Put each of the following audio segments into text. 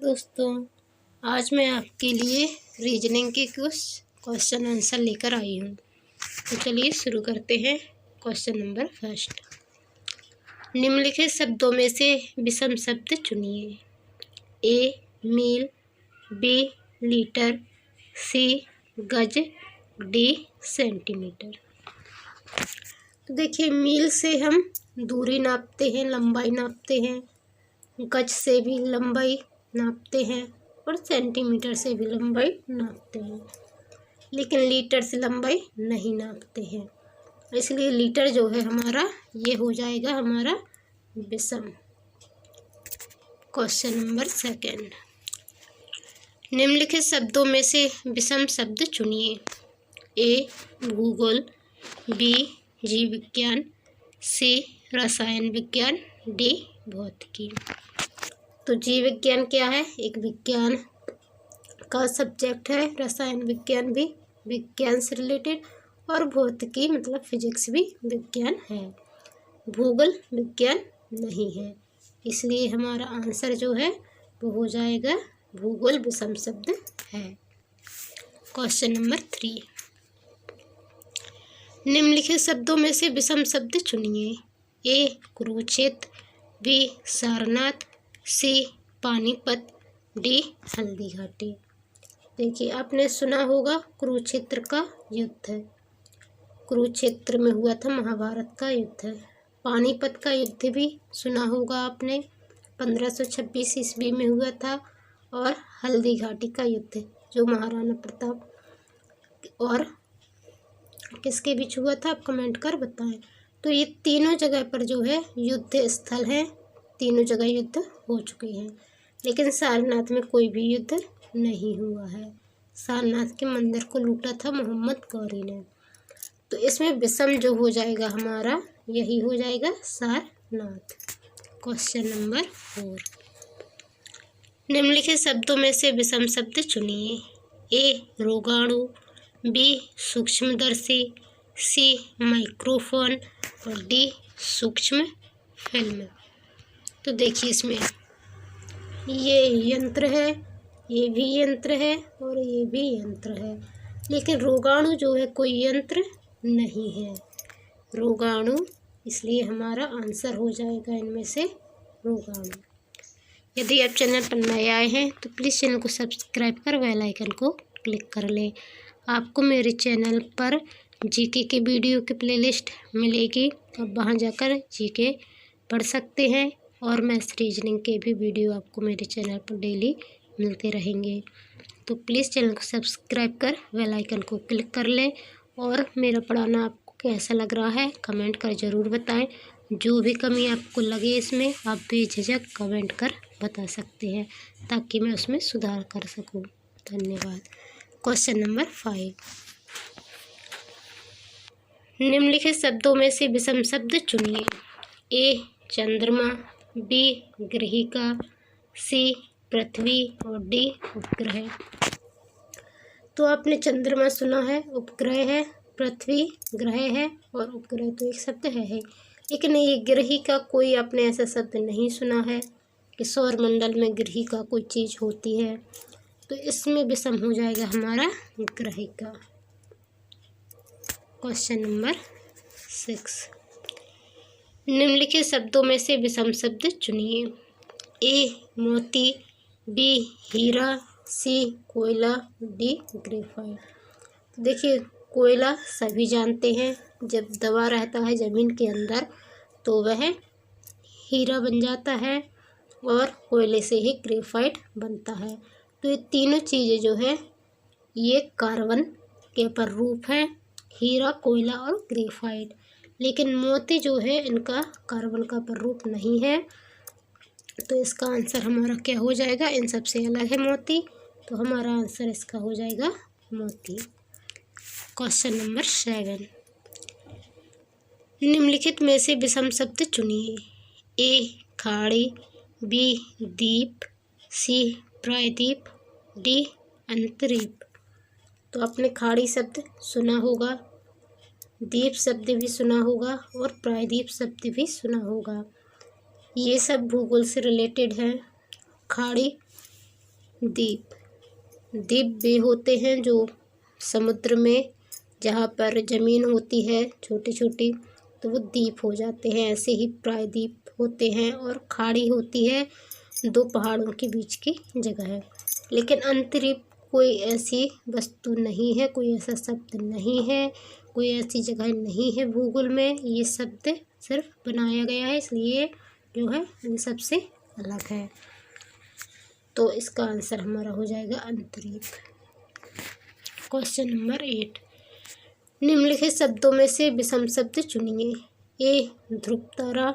दोस्तों, आज मैं आपके लिए रीजनिंग के कुछ क्वेश्चन आंसर लेकर आई हूँ। तो चलिए शुरू करते हैं। क्वेश्चन नंबर फर्स्ट, निम्नलिखित शब्दों में से विषम शब्द चुनिए। ए मील, बी लीटर, सी गज, डी सेंटीमीटर। तो देखिए, मील से हम दूरी नापते हैं, लंबाई नापते हैं, गज से भी लंबाई नापते हैं और सेंटीमीटर से भी लंबाई नापते हैं, लेकिन लीटर से लंबाई नहीं नापते हैं। इसलिए लीटर जो है हमारा, ये हो जाएगा हमारा विषम। क्वेश्चन नंबर सेकंड, निम्नलिखित शब्दों में से विषम शब्द चुनिए। ए भूगोल, बी जीव विज्ञान, सी रसायन विज्ञान, डी भौतिकी। तो जीव विज्ञान क्या है? एक विज्ञान का सब्जेक्ट है। रसायन विज्ञान भी विज्ञान से रिलेटेड, और भौतिकी मतलब फिजिक्स भी विज्ञान है। भूगोल विज्ञान नहीं है, इसलिए हमारा आंसर जो है वो हो जाएगा भूगोल विषम शब्द है। क्वेश्चन नंबर 3, निम्नलिखित शब्दों में से विषम शब्द चुनिए। ए कुरुक्षेत्र, बी सारनाथ, सी पानीपत, डी हल्दी घाटी। देखिए, आपने सुना होगा कुरुक्षेत्र का युद्ध है। कुरुक्षेत्र में हुआ था महाभारत का युद्ध है। पानीपत का युद्ध भी सुना होगा आपने, 1526 ईस्वी में हुआ था। और हल्दी घाटी का युद्ध जो महाराणा प्रताप और किसके बीच हुआ था, आप कमेंट कर बताएं। तो ये तीनों जगह पर जो है युद्ध स्थल है, तीनों जगह युद्ध हो चुके हैं, लेकिन सारनाथ में कोई भी युद्ध नहीं हुआ है। सारनाथ के मंदिर को लूटा था मोहम्मद गौरी ने। तो इसमें विषम जो हो जाएगा हमारा, यही हो जाएगा सारनाथ। क्वेश्चन नंबर 4, निम्नलिखित शब्दों में से विषम शब्द चुनिए। ए रोगाणु, बी सूक्ष्मदर्शी, सी माइक्रोफोन और डी सूक्ष्म फिल्म। तो देखिए, इसमें ये यंत्र है, ये भी यंत्र है और ये भी यंत्र है, लेकिन रोगाणु जो है कोई यंत्र नहीं है। रोगाणु, इसलिए हमारा आंसर हो जाएगा इनमें से रोगाणु। यदि आप चैनल पर नए आए हैं तो प्लीज़ चैनल को सब्सक्राइब कर बेल आइकन को क्लिक कर लें। आपको मेरे चैनल पर जीके के वीडियो की प्लेलिस्ट मिलेगी, आप वहां जाकर जीके पढ़ सकते हैं, और मैथ्स रीजनिंग के भी वीडियो आपको मेरे चैनल पर डेली मिलते रहेंगे। तो प्लीज़ चैनल को सब्सक्राइब कर बेल आइकन को क्लिक कर लें, और मेरा पढ़ाना आपको कैसा लग रहा है कमेंट कर ज़रूर बताएं। जो भी कमी आपको लगे इसमें, आप बेझिझक कमेंट कर बता सकते हैं, ताकि मैं उसमें सुधार कर सकूं। धन्यवाद। क्वेश्चन नंबर 5, निम्नलिखित शब्दों में से विषम शब्द चुनिए। ए चंद्रमा, बी ग्रहिका, सी पृथ्वी और डी उपग्रह। तो आपने चंद्रमा सुना है, उपग्रह है, पृथ्वी ग्रह है और उपग्रह तो एक शब्द है, लेकिन ये ग्रहिका कोई आपने ऐसा शब्द नहीं सुना है कि सौरमंडल में ग्रहिका कोई चीज़ होती है। तो इसमें विषम हो जाएगा हमारा ग्रहिका। क्वेश्चन नंबर 6, निम्नलिखित शब्दों में से विषम शब्द चुनिए। ए मोती, बी हीरा, सी कोयला, डी ग्रेफाइट। देखिए, कोयला सभी जानते हैं, जब दबा रहता है ज़मीन के अंदर तो वह हीरा बन जाता है, और कोयले से ही ग्रेफाइट बनता है। तो ये तीनों चीज़ें जो है ये कार्बन के प्ररूप हैं, हीरा, कोयला और ग्रेफाइट। लेकिन मोती जो है इनका कार्बन का प्ररूप नहीं है। तो इसका आंसर हमारा क्या हो जाएगा? इन सबसे अलग है मोती, तो हमारा आंसर इसका हो जाएगा मोती। क्वेश्चन नंबर 7, निम्नलिखित में से विषम शब्द चुनिए। ए खाड़ी, बी दीप, सी प्रायद्वीप, डी अंतरीप। तो आपने खाड़ी शब्द सुना होगा, द्वीप शब्द भी सुना होगा और प्रायद्वीप शब्द भी सुना होगा। ये सब भूगोल से रिलेटेड है। खाड़ी द्वीप। द्वीप भी होते हैं जो समुद्र में जहाँ पर ज़मीन होती है छोटी छोटी, तो वो द्वीप हो जाते हैं। ऐसे ही प्रायद्वीप होते हैं। और खाड़ी होती है, दो पहाड़ों के बीच की जगह है। लेकिन अंतरिक्ष कोई ऐसी वस्तु नहीं है, कोई ऐसा शब्द नहीं है, कोई ऐसी जगह नहीं है भूगोल में। ये शब्द सिर्फ बनाया गया है, इसलिए जो है इन सबसे अलग है। तो इसका आंसर हमारा हो जाएगा अंतरिक्ष। क्वेश्चन नंबर 8, निम्नलिखित शब्दों में से विषम शब्द चुनिए। ए ध्रुव तारा,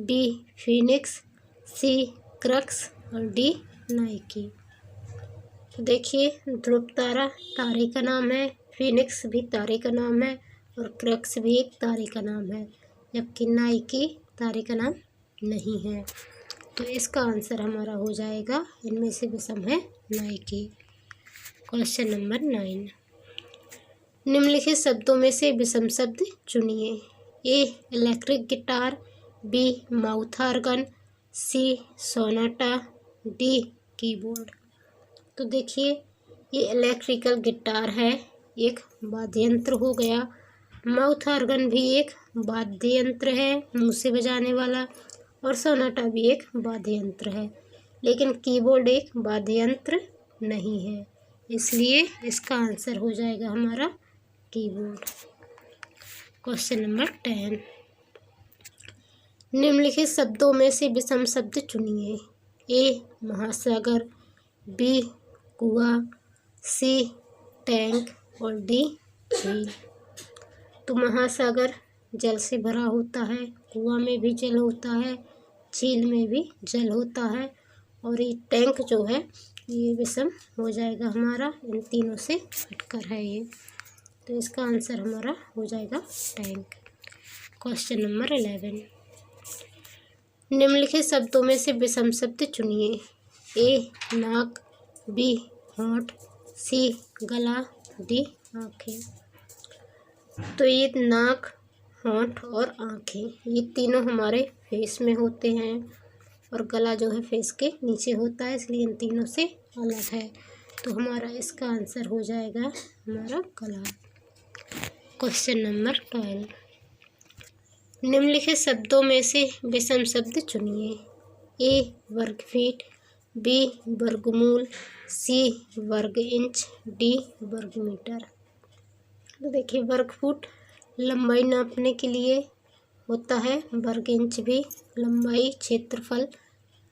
बी फीनिक्स, सी क्रक्स और डी नाइकी। तो देखिए, ध्रुव तारा तारे का नाम है, फीनिक्स भी तारे का नाम है और क्रक्स भी एक तारे का नाम है, जबकि नाइकी तारे का नाम नहीं है। तो इसका आंसर हमारा हो जाएगा, इनमें से विषम है नाइकी। क्वेश्चन नंबर 9, निम्नलिखित शब्दों में से विषम शब्द चुनिए। A electric guitar, B mouth organ, C sonata, D keyboard. तो देखिए, ये इलेक्ट्रिकल गिटार है, एक वाद्य यंत्र हो गया। माउथ ऑर्गन भी एक वाद्य यंत्र है, मुंह से बजाने वाला। और सोनाटा भी एक वाद्य यंत्र है। लेकिन कीबोर्ड एक वाद्य यंत्र नहीं है, इसलिए इसका आंसर हो जाएगा हमारा कीबोर्ड। क्वेश्चन नंबर 10, निम्नलिखित शब्दों में से विषम शब्द चुनिए। ए महासागर, बी कुआं, सी टैंक और डी झील। तो महासागर जल से भरा होता है, कुआं में भी जल होता है, झील में भी जल होता है, और ये टैंक जो है ये विषम हो जाएगा हमारा, इन तीनों से हटकर है ये। तो इसका आंसर हमारा हो जाएगा टैंक। क्वेश्चन नंबर 11, निम्नलिखित शब्दों में से विषम शब्द चुनिए। ए नाक, बी होंठ, सी गला, डी आँखें। तो ये नाक, होंठ और आँखें ये तीनों हमारे फेस में होते हैं, और गला जो है फेस के नीचे होता है, इसलिए इन तीनों से अलग है। तो हमारा इसका आंसर हो जाएगा हमारा गला। क्वेश्चन नंबर 12, निम्नलिखित शब्दों में से विषम शब्द चुनिए। ए वर्ग फीट, बी वर्गमूल, सी वर्ग इंच, डी वर्ग मीटर। तो देखिए, वर्ग फुट लंबाई नापने के लिए होता है, वर्ग इंच भी लंबाई क्षेत्रफल,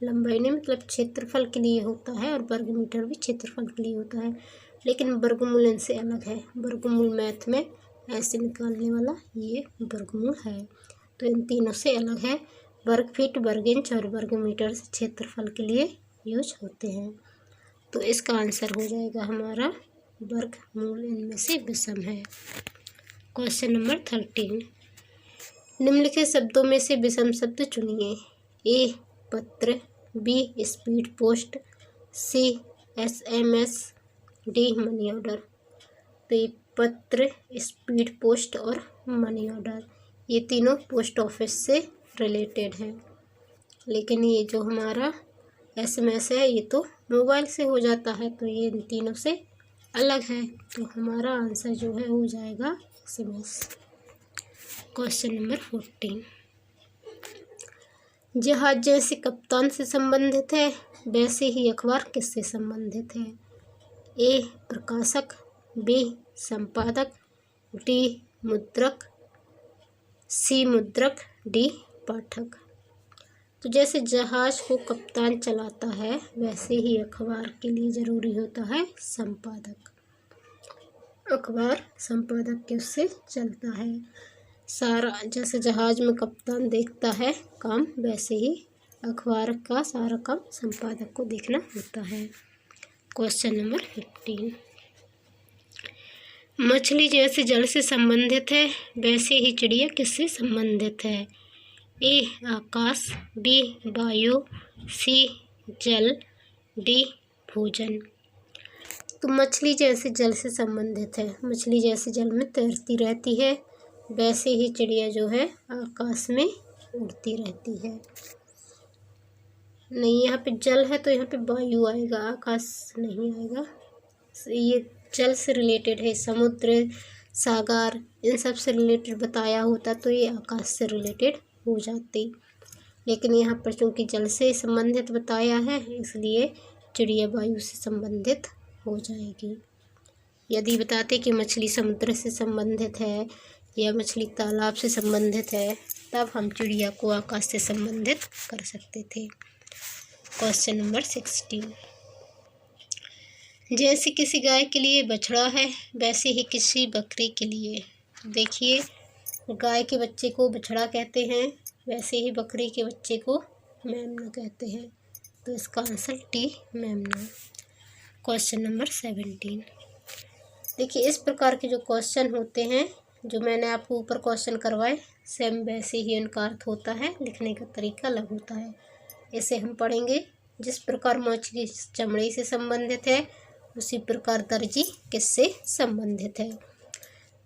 लंबाई नहीं मतलब क्षेत्रफल के लिए होता है, और वर्ग मीटर भी क्षेत्रफल के लिए होता है। लेकिन वर्गमूल इनसे अलग है। वर्गमूल मैथ में ऐसे निकालने वाला ये वर्गमूल है। तो इन तीनों से अलग है। वर्ग फीट, वर्ग इंच और वर्ग मीटर से क्षेत्रफल के लिए यूज होते हैं। तो इसका आंसर हो जाएगा हमारा वर्गमूल इनमें से विषम है। क्वेश्चन नंबर 13, निम्नलिखित शब्दों में से विषम शब्द चुनिए। ए पत्र, बी स्पीड पोस्ट, सी SMS, डी मनी ऑर्डर। तो ये पत्र, स्पीड पोस्ट और मनी ऑर्डर ये तीनों पोस्ट ऑफिस से रिलेटेड हैं। लेकिन ये जो हमारा SMS है ये तो मोबाइल से हो जाता है, तो ये इन तीनों से अलग है। तो हमारा आंसर जो है हो जाएगा SMS। क्वेश्चन नंबर 14, जहाज जैसे कप्तान से संबंधित है, वैसे ही अखबार किससे संबंधित है। ए प्रकाशक, बी संपादक, डी मुद्रक, सी मुद्रक, डी पाठक। तो जैसे जहाज को कप्तान चलाता है, वैसे ही अखबार के लिए ज़रूरी होता है संपादक। अखबार संपादक के उससे चलता है। सारा जैसे जहाज में कप्तान देखता है काम, वैसे ही अखबार का सारा काम संपादक को देखना होता है। क्वेश्चन नंबर 15, मछली जैसे जल से संबंधित है, वैसे ही चिड़िया किससे संबंधित है। ए आकाश, बी वायु, सी जल, डी भोजन। तो मछली जैसे जल से संबंधित है, मछली जैसे जल में तैरती रहती है, वैसे ही चिड़िया जो है आकाश में उड़ती रहती है। नहीं, यहाँ पे जल है तो यहाँ पे वायु आएगा, आकाश नहीं आएगा। ये जल से रिलेटेड है, समुद्र, सागर, इन सब से रिलेटेड बताया होता तो ये आकाश से रिलेटेड हो जाती, लेकिन यहाँ पर चूँकि जल से संबंधित बताया है इसलिए चिड़िया वायु से संबंधित हो जाएगी। यदि बताते कि मछली समुद्र से संबंधित है या मछली तालाब से संबंधित है तब हम चिड़िया को आकाश से संबंधित कर सकते थे। क्वेश्चन नंबर 16, जैसे किसी गाय के लिए बछड़ा है वैसे ही किसी बकरी के लिए, देखिए गाय के बच्चे को बछड़ा कहते हैं, वैसे ही बकरी के बच्चे को मेमना कहते हैं, तो इसका आंसर टी मेमना। क्वेश्चन नंबर 17, देखिए इस प्रकार के जो क्वेश्चन होते हैं जो मैंने आपको ऊपर क्वेश्चन करवाए सेम वैसे ही उनका अर्थ होता है, लिखने का तरीका अलग होता है। इसे हम पढ़ेंगे। जिस प्रकार मछली चमड़ी से संबंधित है उसी प्रकार दर्जी किससे संबंधित है?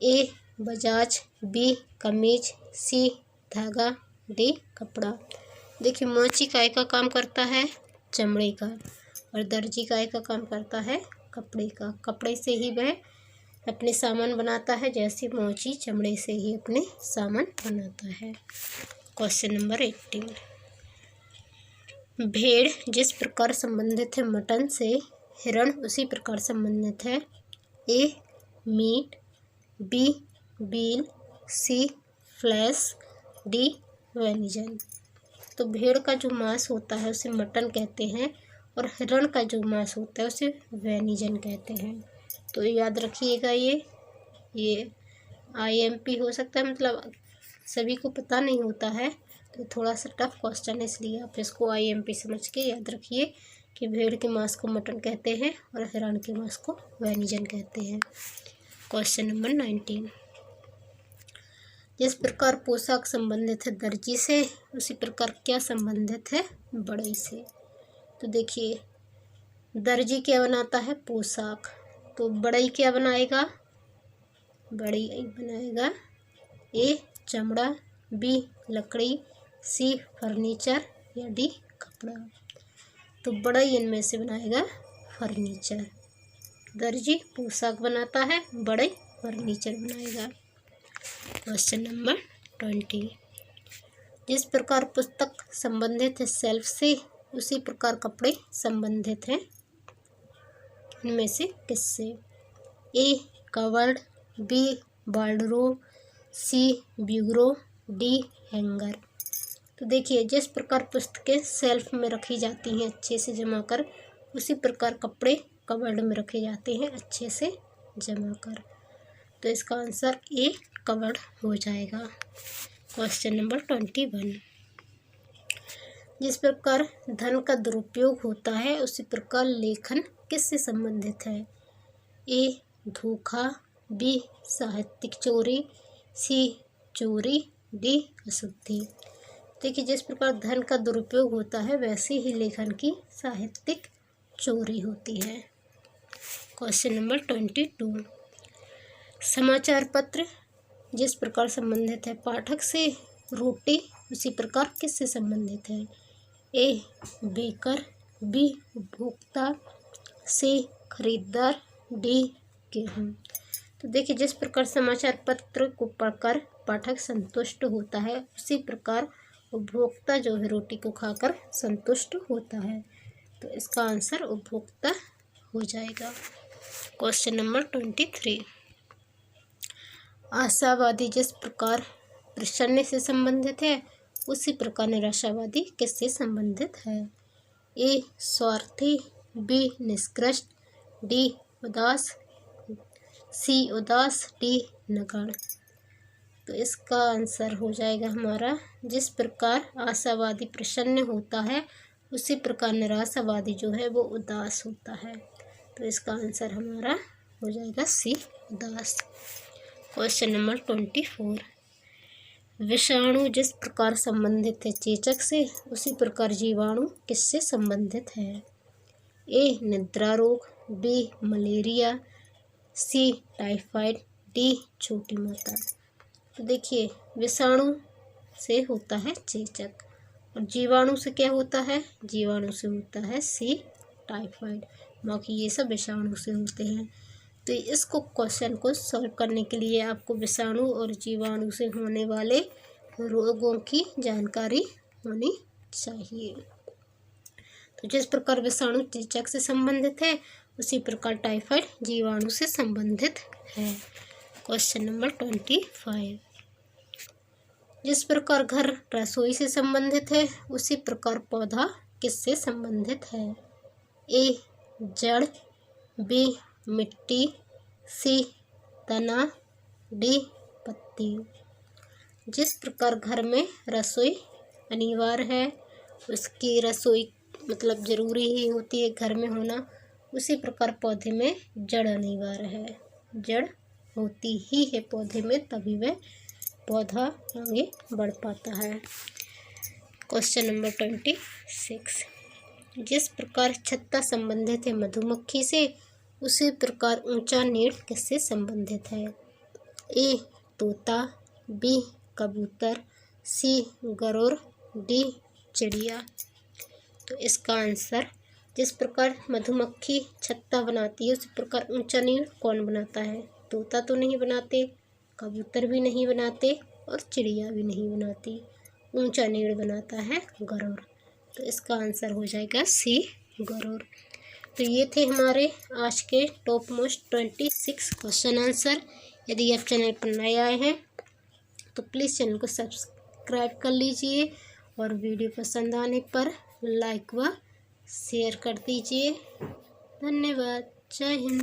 ए बजाज, बी कमीज, सी धागा, डी कपड़ा। देखिए मोची काय का काम करता है? चमड़े का, और दर्जी काय का काम करता है? कपड़े का। कपड़े से ही वह अपने सामान बनाता है, जैसे मोची चमड़े से ही अपने सामान बनाता है। क्वेश्चन नंबर 18, भेड़ जिस प्रकार संबंधित है मटन से, हिरण उसी प्रकार संबंधित है। ए मीट, बी बील, सी फ्लैश, डी वेनिजन। तो भेड़ का जो मांस होता है उसे मटन कहते हैं और हिरण का जो मांस होता है उसे वेनिजन कहते हैं। तो याद रखिएगा, ये IMP हो सकता है, मतलब सभी को पता नहीं होता है, तो थोड़ा सा टफ क्वेश्चन है, इसलिए आप इसको IMP समझ के याद रखिए कि भेड़ के मांस को मटन कहते हैं और हिरण के मांस को वेनिजन कहते हैं। क्वेश्चन नंबर 19, जिस प्रकार पोशाक संबंधित है दर्जी से उसी प्रकार क्या संबंधित है बढ़ई से? तो देखिए दर्जी क्या बनाता है? पोशाक। तो बढ़ई क्या बनाएगा? बढ़ई बनाएगा ए चमड़ा, बी लकड़ी, सी फर्नीचर या डी कपड़ा। तो बढ़ई इनमें से बनाएगा फर्नीचर। दर्जी पोशाक बनाता है, बढ़ई फर्नीचर बनाएगा। क्वेश्चन नंबर 20, जिस प्रकार पुस्तक संबंधित है शेल्फ से उसी प्रकार कपड़े संबंधित हैं इनमें से किससे? ए कवर्ड, बी वार्डरोब, सी ब्यूरो, डी हैंगर। तो देखिए जिस प्रकार पुस्तकें शेल्फ में रखी जाती हैं अच्छे से जमा कर, उसी प्रकार कपड़े कवर्ड में रखे जाते हैं अच्छे से जमा कर। तो इसका आंसर ए कवर्ड हो जाएगा। क्वेश्चन नंबर 21, जिस प्रकार धन का दुरुपयोग होता है उसी प्रकार लेखन किससे संबंधित है? ए धोखा, बी साहित्यिक चोरी, सी चोरी, डी अशुद्धि। देखिए जिस प्रकार धन का दुरुपयोग होता है वैसे ही लेखन की साहित्यिक चोरी होती है। क्वेश्चन नंबर 22, समाचार पत्र जिस प्रकार संबंधित है पाठक से, रोटी उसी प्रकार किससे संबंधित है? ए बेकर, बी उपभोक्ता, सी खरीदार, डी गेहूँ। तो देखिए जिस प्रकार समाचार पत्र को पढ़कर पाठक संतुष्ट होता है उसी प्रकार उपभोक्ता जो है रोटी को खाकर संतुष्ट होता है। तो इसका आंसर उपभोक्ता हो जाएगा। क्वेश्चन नंबर 23, आशावादी जिस प्रकार प्रसन्न से संबंधित है उसी प्रकार निराशावादी किससे संबंधित है? ए स्वार्थी, बी निष्कृष्ट, डी उदास, सी उदास, डी नगण्य। तो इसका आंसर हो जाएगा हमारा, जिस प्रकार आशावादी प्रसन्न होता है उसी प्रकार निराशावादी जो है वो उदास होता है। तो इसका आंसर हमारा हो जाएगा सी उदास। क्वेश्चन नंबर 24, विषाणु जिस प्रकार संबंधित है चेचक से उसी प्रकार जीवाणु किससे संबंधित है? ए निद्रा रोग, बी मलेरिया, सी टाइफाइड, डी छोटी मात्रा। तो देखिए विषाणु से होता है चेचक और जीवाणु से क्या होता है? जीवाणु से होता है सी टाइफाइड। बाकी ये सब विषाणु से होते हैं। तो इसको क्वेश्चन को सॉल्व करने के लिए आपको विषाणु और जीवाणु से होने वाले रोगों की जानकारी होनी चाहिए। तो जिस प्रकार विषाणु चेचक से संबंधित है, उसी प्रकार टाइफाइड जीवाणु से संबंधित है। Question number 25। जिस प्रकार घर रसोई से संबंधित है, उसी प्रकार पौधा किससे संबंधित है? ए जड़, बी मिट्टी, सी तना, डी पत्ती। जिस प्रकार घर में रसोई अनिवार्य है, उसकी रसोई मतलब ज़रूरी ही होती है घर में होना, उसी प्रकार पौधे में जड़ अनिवार्य है। जड़ होती ही है पौधे में, तभी वह पौधा आगे बढ़ पाता है। Question number 26। जिस प्रकार छत्ता संबंधित है मधुमक्खी से, उसी प्रकार ऊंचा नीड़ किससे संबंधित है? ए तोता, बी कबूतर, सी गरुड़, डी चिड़िया। तो इसका आंसर, जिस प्रकार मधुमक्खी छत्ता बनाती है, उसी प्रकार ऊंचा नीड़ कौन बनाता है? तोता तो नहीं बनाते, कबूतर भी नहीं बनाते और चिड़िया भी नहीं बनाती। ऊंचा नीड़ बनाता है गरुड़। तो इसका आंसर हो जाएगा सी गरुड़। तो ये थे हमारे आज के टॉप मोस्ट 26 क्वेश्चन आंसर। यदि आप चैनल पर नए आए हैं तो प्लीज़ चैनल को सब्सक्राइब कर लीजिए और वीडियो पसंद आने पर लाइक व शेयर कर दीजिए। धन्यवाद। जय हिंद।